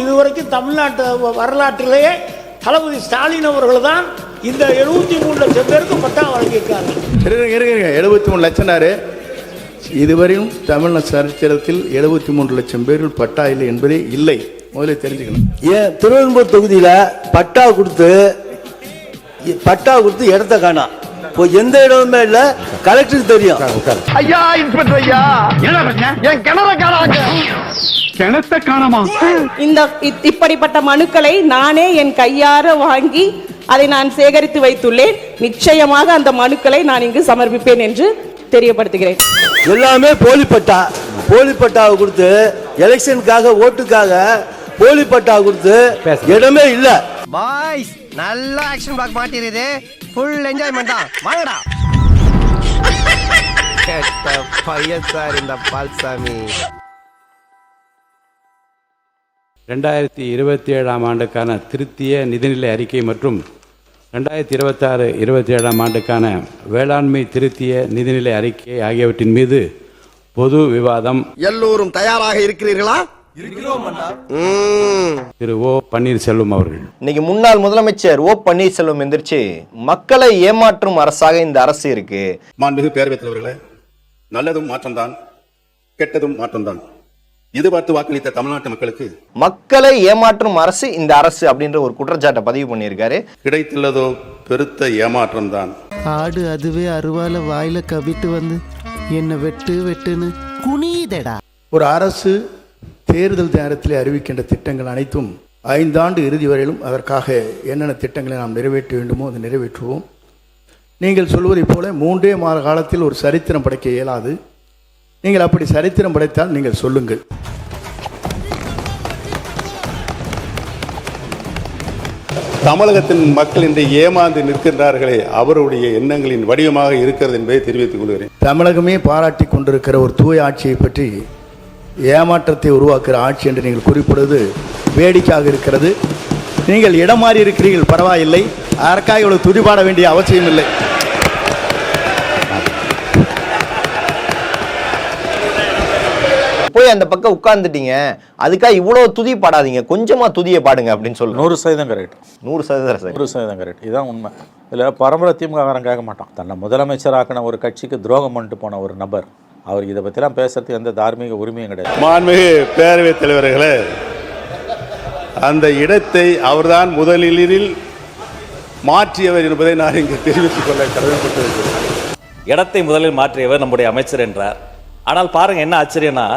இதுவரைக்கும் தமிழ்நாட்டு வரலாற்றிலேயே தளபதி ஸ்டாலின் அவர்கள் தான் இந்த 73 லட்சம் பேருக்கு பட்டா வழங்கியிருக்காங்க. 73 லட்சம்னாரு. இதுவரையும் தமிழ்நாடு சரித்திரத்தில் 73 லட்சம் பேர்கள் பட்டா இல்லை என்பதே இல்லை. முதல்ல தெரிஞ்சுக்கணும். ஏன் திருவெரும்பூர் தொகுதியில பட்டா கொடுத்து இடத்த காணோம். இப்போ எந்த இடமுமே இல்ல. கலெக்டருக்கு தெரியும். ஐயா இன்ஸ்பெக்டர் ஐயா, என் கிணற காணாங்க. கிணத்த காணாமா? இந்த இப்படிப்பட்ட மனுக்களை நானே என் கையார வாங்கி அதை நான் சேகரித்து வைத்துள்ளேன். நிச்சயமாக அந்த மனுக்களை நான் இங்கு சமர்ப்பிப்பேன் என்று தெரியப்படுத்துகிறேன். எல்லாமே போலி பட்டாவை கொடுத்து எலெக்ஷனுக்காக ஓட்டுக்காக போலி பட்டா கொடுத்து இடமே இல்ல. பாய்ஸ் நல்ல ஆக்ஷன் பிளாக் மாட்டிருது. ஃபுல் என்ஜாய்மெண்ட் தான். வாங்கடா. கேட்ட பையன் சார் இந்த பால்சாமி. 2027ஆம் ஆண்டுக்கான திருத்திய நிதிநிலை அறிக்கை மற்றும் 2026-27ஆம் ஆண்டுக்கான வேளாண்மை திருத்திய நிதிநிலை அறிக்கை ஆகியவற்றின் மீது பொது விவாதம். எல்லோரும் தயாராக இருக்கிறீர்களா? திரு ஓ பன்னீர்செல்வம் அவர்கள். இன்னைக்கு முன்னாள் முதலமைச்சர் ஓ பன்னீர்செல்வம் எந்திரிச்சு மக்களை ஏமாற்றும் அரசாக இந்த அரசு இருக்கு. மாண்புமிகு பேரவைத் தலைவர்களே, நல்லதும் மாற்றம்தான், கெட்டதும் மாற்றம்தான். எதிர்பார்த்து வாக்களித்த தமிழ்நாட்டு மக்களுக்கு மக்களை ஏமாற்றும் அரசு இந்த அரசு அப்படின்ற ஒரு குற்றச்சாட்டை பதிவு பண்ணியிருக்காரு. கிடைத்துள்ளதோ பெருத்த ஏமாற்றம் தான். ஆடு அதுவே அருவால வாயில கவிட்டு வந்து என்ன வெட்டுன்னு குனிதடா. ஒரு அரசு தேர்தல் நேரத்தில் அறிவிக்கின்ற திட்டங்கள் அனைத்தும் 5 ஆண்டு இறுதி வரையிலும் அதற்காக என்னென்ன திட்டங்களை நாம் நிறைவேற்ற வேண்டுமோ அதை நிறைவேற்றுவோம். நீங்கள் சொல்வதைப் போல 3 மாத காலத்தில் ஒரு சரித்திரம் படைக்க இயலாது. நீங்கள் அப்படி சரித்திரம் படைத்தால் நீங்கள் சொல்லுங்கள். தமிழகத்தின் மக்கள் இன்று ஏமாந்து நிற்கின்றார்களே, அவருடைய எண்ணங்களின் வடிவமாக இருக்கிறது என்பதை தெரிவித்துக் கொள்கிறேன். தமிழகமே பாராட்டி கொண்டிருக்கிற ஒரு தூய ஆட்சியை பற்றி ஏமாற்றத்தை உருவாக்குகிற ஆட்சி என்று நீங்கள் குறிப்பிடுவது வேடிக்கையாக இருக்கிறது. நீங்கள் இடம் மாறி இருக்கிறீர்கள், பரவாயில்லை. அதற்காக இவ்வளவு துதிபாட வேண்டிய அவசியம் இல்லை. போய் அந்த பக்கம் உட்கார்ந்துட்டீங்க, அதுக்காக இவ்வளவு துதி பாடாதீங்க, கொஞ்சமா துதியை பாடுங்க அப்படின்னு சொல்லு. 100% கரெக்ட். 100% கரெக்ட். இதுதான் உண்மை. இதில் பரம்பரை திமுககாரன் கேட்க மாட்டான். தன்னை முதலமைச்சராக்கின ஒரு கட்சிக்கு துரோகம் பண்ணிட்டு போன ஒரு நபர் அவருக்கு இதை பற்றிலாம் பேசுறதுக்கு எந்த தார்மீக உரிமையும் கிடையாது. மாண்புமிகு பேரவைத் தலைவர்களே, அந்த இடத்தை அவர்தான் முதலில் மாற்றியவர் என்பதை நான் இங்கு தெரிவித்துக் கொள்ள கடமைப்பட்டிருக்கிறேன். இடத்தை முதலில் மாற்றியவர் நம்முடைய அமைச்சர் என்றார். ஆனால் பாருங்க என்ன ஆச்சரியம்னா,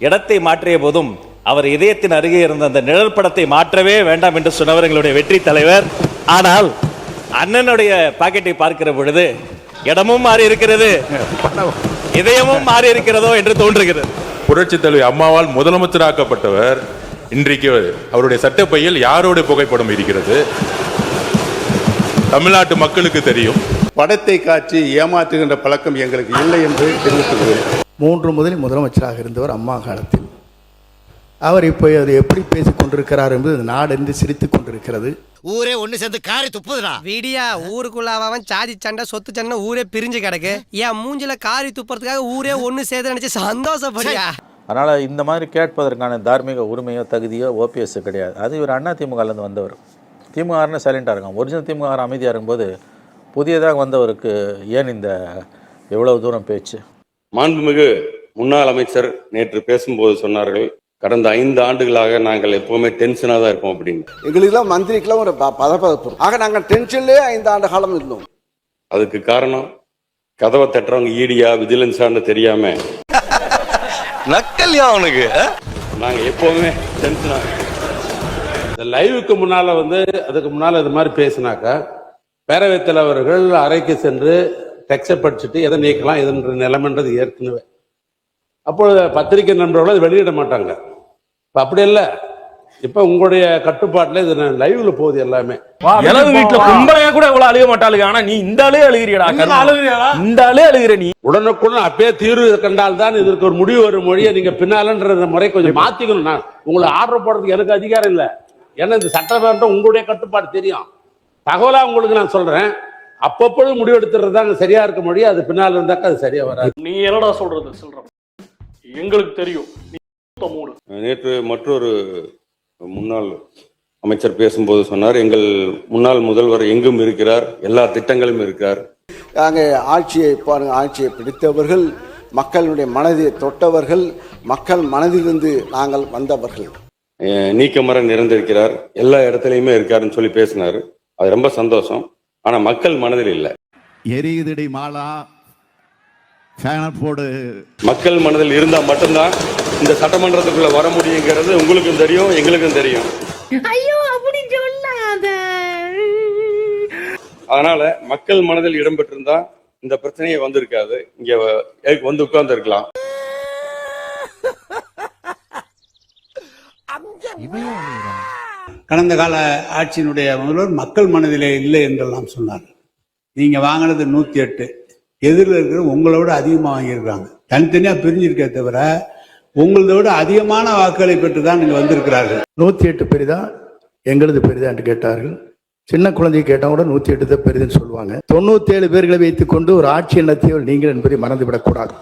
இடத்தை மாற்றிய போதும் அவர் இதயத்தின் அருகே இருந்த அந்த நிழல் படத்தை மாற்றவே வேண்டாம் என்று சொன்னவர் எங்களுடைய வெற்றி தலைவர். ஆனால் அண்ணனுடைய பாக்கெட்டை பார்க்கிற பொழுது இடமும் மாறி இருக்கிறது, இதயமும் மாறி இருக்கிறதோ என்று தோன்றுகிறது. புரட்சி தலைவி அம்மாவால் முதலமைச்சராக்கப்பட்டவர் இன்றைக்கு அவருடைய சட்டப்பையில் யாரோட புகைப்படம் இருக்கிறது தமிழ்நாட்டு மக்களுக்கு தெரியும். படத்தை காட்சி ஏமாற்றுகின்ற பழக்கம் எங்களுக்கு இல்லை என்று தெரிவித்துள்ளேன். 3 முதலில் முதலமைச்சராக இருந்தவர் அம்மா காலத்தில். அவர் இப்போ அதை எப்படி பேசிக் கொண்டிருக்கிறார் என்பது நாடென்று சிரித்துக் கொண்டிருக்கிறது. ஊரே ஒண்ணு சேர்ந்து காரி துப்புதுடா. வீடியா ஊருக்குள்ள அவன் சாதி சண்டை சொத்து சண்டை ஊரே பிரிஞ்சு கிடக்கு. ஏன் மூஞ்சில காரி துப்புறதுக்காக ஊரே ஒண்ணு சேர்த்து நினைச்சு சந்தோஷப்படியா. அதனால இந்த மாதிரி கேட்பதற்கான தார்மீக உரிமையோ தகுதியோ ஓபிஎஸ் கிடையாது. அது இவர் அண்ணா திமுகலேருந்து வந்தவர். திமுகன்னு சைலண்டாக இருக்கான். ஒரிஜினல் திமுக அமைதியாக இருக்கும்போது புதியதாக வந்தவருக்கு ஏன் இந்த எவ்வளவு தூரம் பேச்சு? மாண்புமிகு முன்னாள் அமைச்சர் நேற்று பேசும்போது சொன்னார்கள், கடந்த 5 ஆண்டுகளாக நாங்கள் எப்பவுமே டென்ஷனாக தான் இருப்போம் அப்படின்னு. எங்களுக்கெல்லாம் மந்திரிக்கெல்லாம் ஒரு பதப்பதப்பு. ஆக நாங்கள் டென்ஷன்லேயே 5 ஆண்டு காலம் இருந்தோம். அதுக்கு காரணம் கதவை தட்டுறவங்க ஈடியா விஜிலன்ஸான்னு தெரியாம நக்கல்யா அவனுக்கு. நாங்கள் எப்பவுமே டென்ஷனாக. இந்த லைவுக்கு முன்னால அதுக்கு முன்னால இது மாதிரி பேசினாக்கா பேரவைத் தலைவர்கள் அறைக்கு சென்று டெக்ஸ்டை படிச்சுட்டு எதை நீக்கலாம் எதுன்ற நிலைமைன்றது ஏற்கனவே. அப்பொழுது பத்திரிகை நண்பர்கள் அதை வெளியிட மாட்டாங்க. இப்போ அப்படி இல்லை, இப்போ உங்களுடைய கட்டுப்பாட்டில் இது லைவ்ல போகுது எல்லாமே. வீட்டுல கும்பலையா கூட இவ்வளவு அழுக மாட்டாளுங்க. ஆனா நீ இந்த ஆளே அழுகிறியடா, இந்த ஆளே அழுகிற நீ. உடனுக்குடன் அப்பயே தீர்வு கண்டால் தான் இதற்கு ஒரு முடிவு வரும். மொழியை நீங்க பின்னாலன்ற முறை கொஞ்சம் மாத்திக்கணும். நான் உங்களை ஆர்டர் போடுறதுக்கு எனக்கு அதிகாரம் இல்லை. ஏன்னா இந்த சட்டமன்றம் உங்களுடைய கட்டுப்பாடு தெரியும். தகவலா உங்களுக்கு நான் சொல்றேன். அப்பப்பொழுது முடிவெடுத்துறது தான் சரியா இருக்க முடியும். அது பின்னால் இருந்தாக்கா அது சரியா வராது. நீ என்னடா சொல்றது? எங்களுக்கு தெரியும். நேற்று மற்றொரு முன்னாள் அமைச்சர் பேசும்போது சொன்னார், எங்கள் முன்னாள் முதல்வர் எங்கும் இருக்கிறார், எல்லா திட்டங்களும் இருக்கிறார். நாங்கள் ஆட்சியை பாருங்கள், ஆட்சியை பிடித்தவர்கள், மக்களுடைய மனதை தொட்டவர்கள், மக்கள் மனதிலிருந்து நாங்கள் வந்தவர்கள். நீக்கமர நிறைந்திருக்கிறார், எல்லா இடத்துலையுமே இருக்காருன்னு சொல்லி பேசினார். அது ரொம்ப சந்தோஷம். ஆனா மக்கள் மனதில் இல்லை. எரியுதடி மாலா போடு. மக்கள் மனதில் இருந்தா மட்டும்தான் இந்த சட்டமன்றத்துக்குள்ள வர முடியுங்கிறது உங்களுக்கும் தெரியும், எங்களுக்கும் தெரியும். அதனால மக்கள் மனதில் இடம்பெற்றிருந்தா இந்த பிரச்சனையே வந்திருக்காது, இங்க வந்து உட்கார்ந்து இருக்கலாம். கடந்த கால ஆட்சியினுடைய முதல்வர் மக்கள் மனதிலே இல்லை என்றெல்லாம் சொன்னார். நீங்க வாங்கினது 108, எதிரில் இருக்கிற உங்களோட அதிகமாக வாங்கியிருக்காங்க. தனித்தனியா பிரிஞ்சிருக்கே தவிர உங்களதை விட அதிகமான வாக்குகளை பெற்று தான் நீங்க வந்திருக்கிறார்கள். 108 பெரிதா எங்களது பெரிதா என்று கேட்டார்கள். சின்ன குழந்தையை கேட்டால் கூட 108 தான் பெரிதுன்னு சொல்லுவாங்க. 97 பேர்களை வைத்துக் கொண்டு ஒரு ஆட்சி நடத்தியவர் நீங்கள் என்பதை மறந்துவிடக்கூடாது.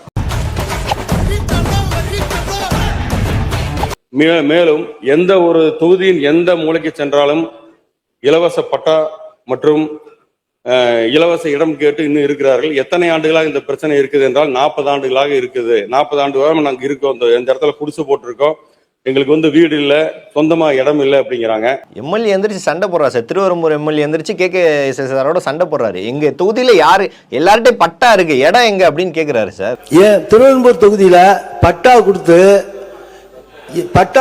மேலும் எந்த ஒரு தொகுதியின் எந்த மூலைக்கு சென்றாலும் இலவச பட்டா மற்றும் இலவச இடம் கேட்டு இன்னும் இருக்கிறார்கள். எத்தனை ஆண்டுகளாக இந்த பிரச்சனை இருக்குது என்றால் 40 ஆண்டுகளாக இருக்குது. 40 ஆண்டு காலம் நாங்கள் இருக்கோம், இந்த இடத்துல குடிசை போட்டிருக்கோம், எங்களுக்கு வீடு இல்லை, சொந்தமா இடம் இல்லை அப்படிங்கிறாங்க. எம்எல்ஏ எந்திரிச்சு சண்டை போடுறாரு சார். திருவரம்பூர் எம்எல்ஏ எந்திரிச்சு KK சண்டை போடுறாரு. எங்க தொகுதியில யாரு எல்லார்ட்டையும் பட்டா இருக்கு, இடம் எங்க அப்படின்னு கேக்குறாரு சார். ஏன் திருவரம்பூர் தொகுதியில பட்டா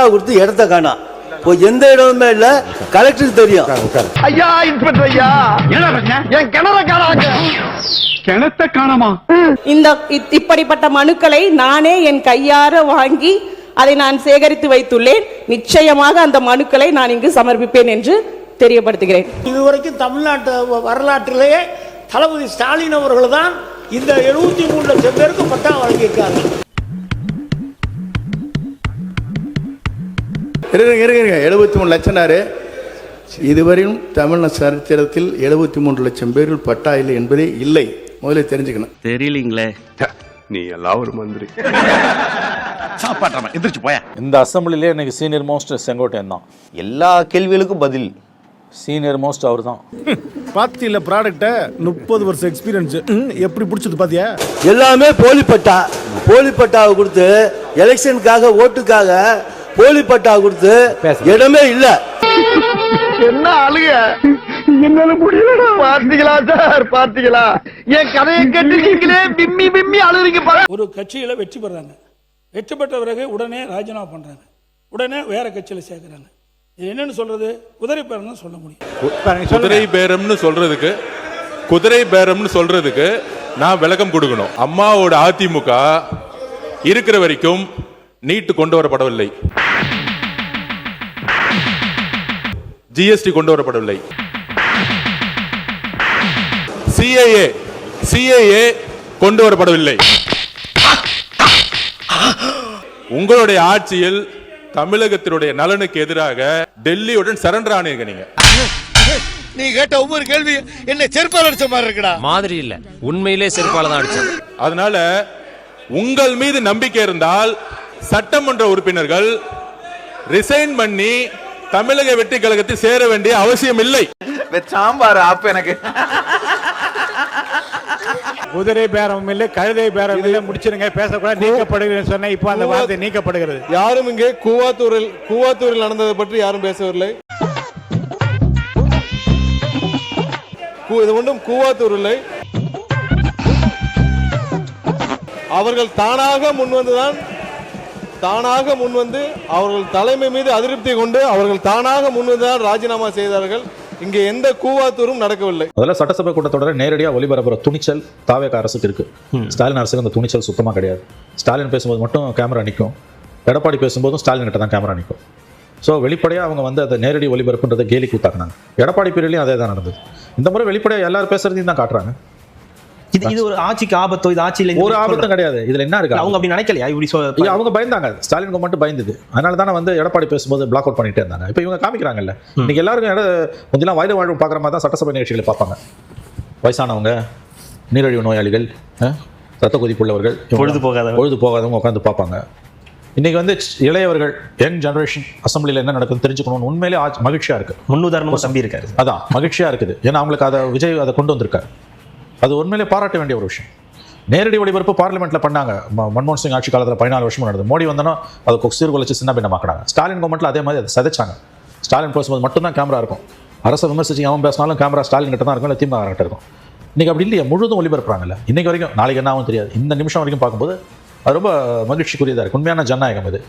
கொடுத்து இடத்த காணோம். எந்த இடமுமே இல்ல, கலெக்டருக்கு தெரியும். ஐயா இன்ஸ்பெக்டர் ஐயா, என் கிணற காணாங்க. கிணத்த காணாமா? இப்படிப்பட்ட மனுக்களை நானே என் கையார வாங்கி அதை நான் சேகரித்து வைத்துள்ளேன். நிச்சயமாக அந்த மனுக்களை நான் இங்கு சமர்ப்பிப்பேன் என்று தெரியப்படுத்துகிறேன். இதுவரைக்கும் தமிழ்நாட்டு வரலாற்றிலேயே தளபதி ஸ்டாலின் அவர்கள் தான் இந்த 73 லட்சம் பேருக்கு பட்டா வழங்கியிருக்காங்க. 73 லட்சம்னாரு. இதுவரையும் தமிழ் சரித்திரத்தில் 73 லட்சம் பேர்கள் பட்டா இல்லை என்பதே இல்லை. முதல்ல தெரிஞ்சுக்கணும். தெரியலீங்களே, நீ எல்லாம் ஒரு மந்திரி. எந்திரிச்சு போய. இந்த அசம்பிளிலே இன்னைக்கு சீனியர் மோஸ்ட் செங்கோட்டையன் தான். எல்லா கேள்விகளுக்கும் பதில் சீனியர் மோஸ்ட் அவர் தான். பாத்தியில ப்ராடக்ட்ட 30 வருஷம் எக்ஸ்பீரியன்ஸ் எப்படி பிடிச்சது பாத்தியா? எல்லாமே போலி பட்டாவை கொடுத்து எலெக்ஷனுக்காக ஓட்டுக்காக போலி பட்டா கொடுத்து இடமே இல்ல. என்ன அழுக, என்னால முடியலடா. பாத்தீங்களா சார், பாத்தீங்களா என் கதையை கேட்டு நீங்களே பிம்மி அழுறீங்க. ஒரு கட்சியில வெற்றி பெறாங்க, வெற்றி பெற்ற பிறகு உடனே ராஜினாமா பண்றாங்க, உடனே வேற கட்சியில சேர்க்கிறாங்க. இது என்னன்னு சொல்றது? குதிரை பேரம் சொல்ல முடியும். குதிரை பேரம்னு சொல்றதுக்கு நான் விளக்கம் கொடுக்கணும். அம்மாவோட அதிமுக இருக்கிற வரைக்கும் நீட் கொண்டு வரப்படவில்லை, GST கொண்டு வரப்படவில்லை, CAA கொண்டு வரப்படவில்லை. உங்களுடைய ஆட்சியில் தமிழகத்தினுடைய நலனுக்கு எதிராக டெல்லியுடன் சரண்டர் ஆனீங்க. நீ கேட்ட ஒவ்வொரு கேள்வி என்ன செருப்பால் அடிச்ச மாதிரி இருக்குடா. மாதிரி இல்ல, உண்மையிலே செருப்பால தான் அடிச்சது. அதனால உங்கள் மீது நம்பிக்கை இருந்தால் சட்டமன்ற உறுப்பினர்கள் ரிசைன் பண்ணி தமிழக வெற்றி கழகத்தில் சேர வேண்டிய அவசியம் இல்லை. சாம்பார் அப்ப எனக்கு குதிரை பேரம் இல்லை, கழுதை பேரம் இல்லை, முடிச்சிருங்க, பேசக்கூடாது, நீக்கப்படுகிறது சொன்ன. இப்ப அந்த வார்த்தை நீக்கப்படுகிறது. யாரும் இங்கே கூவாத்தூரில் நடந்ததை பற்றி யாரும் பேசவில்லை. இது ஒன்றும் கூவாத்தூர் இல்லை. அவர்கள் தானாக முன்வந்து அவர்கள் தலைமை மீது அதிருப்தி கொண்டு அவர்கள் தானாக முன்வந்துதான் ராஜினாமா செய்தார்கள். இங்கே எந்த கூவாத்தூரும் நடக்கவில்லை. அதெல்லாம் சட்டசபை கூட்டத்தொடரை நேரடியாக ஒளிபரப்புற துணிச்சல் தாவேக அரசுக்கு இருக்கு. ஸ்டாலின் அரசுக்கு அந்த துணிச்சல் சுத்தமாக கிடையாது. ஸ்டாலின் பேசும்போது மட்டும் கேமரா நிற்கும், எடப்பாடி பேசும்போதும் ஸ்டாலின் கிட்ட தான் கேமரா நிற்கும். ஸோ வெளிப்படையாக அவங்க வந்து அதை நேரடி ஒளிபரப்புன்றதை கேலி கூத்தாக்குனாங்க. எடப்பாடி பீரியட்லையும் அதே தான் நடந்தது. இந்த முறை வெளிப்படையாக எல்லாரும் பேசுறதையும் தான் காட்டுறாங்க. இது ஒரு ஆட்சிக்கு ஆபத்தோ? இது ஆட்சியில ஒரு ஆபத்தும் கிடையாது. இதுல என்ன இருக்கு? அவங்க அப்படி நினைக்கலையா? இப்படி அவங்க பயந்தாங்க, ஸ்டாலின் கவர்மெண்ட் பயந்தது. அதனால தானே வந்து எடப்பாடி பேசும்போது பிளாக் அவுட் பண்ணிட்டே இருந்தாங்க. இப்போ இவங்க காமிக்கிறாங்கல்ல, இன்னைக்கு எல்லாருக்கும் முந்திலாம் வயது வாழ்வு பார்க்குற மாதிரி தான் சட்டசபை நிகழ்ச்சிகளை பார்ப்பாங்க. வயசானவங்க, நீரிழிவு நோயாளிகள், ரத்த கொதிப்புள்ளவர்கள், பொழுது போகாதவங்க உட்காந்து பார்ப்பாங்க. இன்னைக்கு வந்து இளையவர்கள் யங் ஜெனரேஷன் அசம்பிளியில் என்ன நடக்குதுன்னு தெரிஞ்சுக்கணும்னு உண்மையிலே மகிழ்ச்சியாக இருக்குது. முன்னுதாரணமாக தம்பி இருக்காரு. அதான் மகிழ்ச்சியாக இருக்குது. ஏன்னா அவங்களுக்கு அதை விஜய் அதை கொண்டு வந்திருக்காரு. அது உண்மையிலே பாராட்ட வேண்டிய ஒரு விஷயம். நேரடி ஒளிபரப்பு பார்லிமெண்ட்டில் பண்ணாங்க. மன்மோகன் சிங் ஆட்சி காலத்தில் 14 வருஷம் நடந்தது. மோடி வந்தோன்னா அதை சீர்குலைச்சு சின்ன பின்னமாக்கினாங்க. ஸ்டாலின் கவர்மெண்ட்டில் அதே மாதிரி அதை சதைச்சாங்க. ஸ்டாலின் பேசும்போது மட்டும்தான் கேமரா இருக்கும். அரசை விமர்சிச்சு அவன் பேசினாலும் கேமரா ஸ்டாலின் கிட்ட தான் இருக்கும், இல்லை திமுக கிட்ட இருக்கும். இன்றைக்கி அப்படி இல்லையா, முழுதும் ஒளிபரப்புறாங்கல்ல. இன்றைக்கி வரைக்கும் நாளைக்கு என்ன ஆகும் தெரியாது. இந்த நிமிஷம் வரைக்கும் பார்க்கும்போது அது ரொம்ப மகிழ்ச்சிக்குரியதாக இருக்குது. உண்மையான ஜனநாயகம் இது.